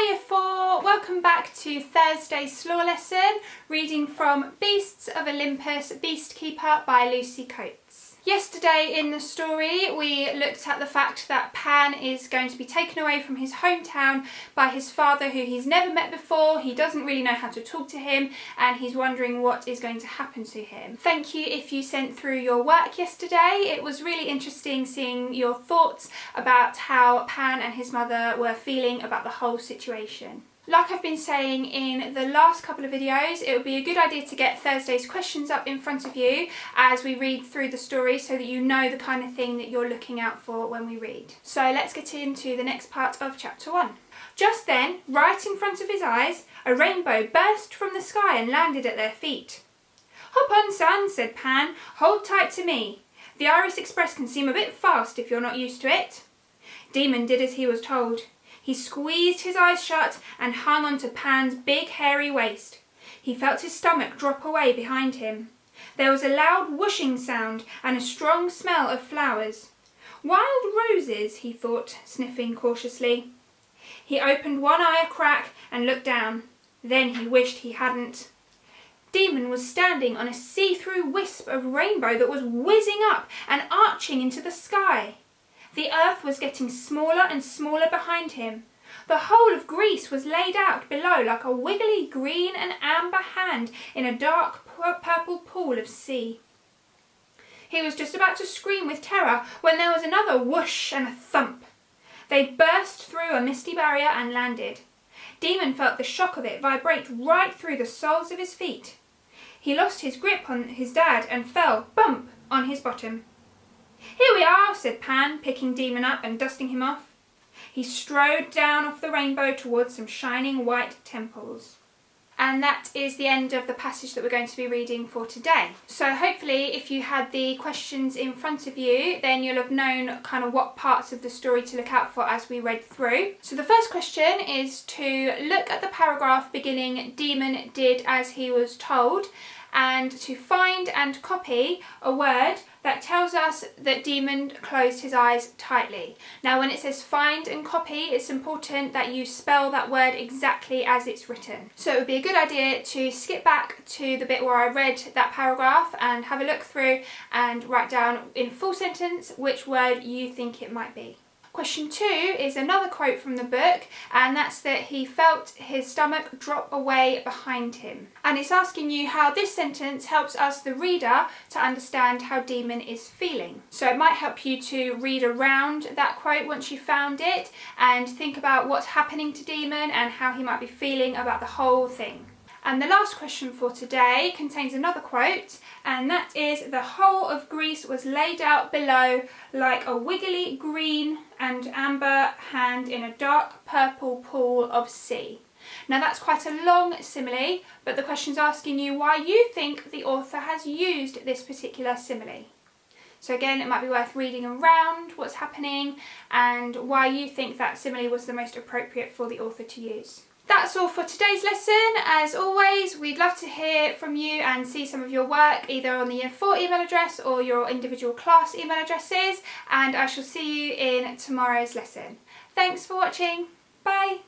Hi Year 4, welcome back to Thursday's Slor Lesson, reading from Beasts of Olympus, Beastkeeper by Lucy Coates. Yesterday in the story we looked at the fact that Pan is going to be taken away from his hometown by his father, who he's never met before. He doesn't really know how to talk to him and he's wondering what is going to happen to him. Thank you if you sent through your work yesterday. It was really interesting seeing your thoughts about how Pan and his mother were feeling about the whole situation. Like I've been saying in the last couple of videos, it would be a good idea to get Thursday's questions up in front of you as we read through the story so that you know the kind of thing that you're looking out for when we read. So let's get into the next part of chapter 1. Just then, right in front of his eyes, a rainbow burst from the sky and landed at their feet. "Hop on, son," said Pan. "Hold tight to me. The Iris Express can seem a bit fast if you're not used to it." Demon did as he was told. He squeezed his eyes shut and hung onto Pan's big hairy waist. He felt his stomach drop away behind him. There was a loud whooshing sound and a strong smell of flowers. "Wild roses," he thought, sniffing cautiously. He opened one eye a crack and looked down. Then he wished he hadn't. Demon was standing on a see-through wisp of rainbow that was whizzing up and arching into the sky. The earth was getting smaller and smaller behind him. The whole of Greece was laid out below like a wiggly green and amber hand in a dark purple pool of sea. He was just about to scream with terror when there was another whoosh and a thump. They burst through a misty barrier and landed. Demon felt the shock of it vibrate right through the soles of his feet. He lost his grip on his dad and fell, bump, on his bottom. "Here we are," said Pan, picking Demon up and dusting him off. He strode down off the rainbow towards some shining white temples. And that is the end of the passage that we're going to be reading for today. So hopefully if you had the questions in front of you, then you'll have known kind of what parts of the story to look out for as we read through. So the first question is to look at the paragraph beginning "Demon did as he was told" and to find and copy a word that tells us that Demon closed his eyes tightly. Now when it says find and copy, it's important that you spell that word exactly as it's written. So it would be a good idea to skip back to the bit where I read that paragraph and have a look through and write down in full sentence which word you think it might be. Question 2 is another quote from the book, and that's that he felt his stomach drop away behind him. And it's asking you how this sentence helps us, the reader, to understand how Demon is feeling. So it might help you to read around that quote once you've found it and think about what's happening to Demon and how he might be feeling about the whole thing. And the last question for today contains another quote, and that is, "The whole of Greece was laid out below like a wiggly green and amber hand in a dark purple pool of sea." Now that's quite a long simile, but the question's asking you why you think the author has used this particular simile. So again, it might be worth reading around what's happening and why you think that simile was the most appropriate for the author to use. That's all for today's lesson. As always, we'd love to hear from you and see some of your work either on the Year 4 email address or your individual class email addresses, and I shall see you in tomorrow's lesson. Thanks for watching. Bye.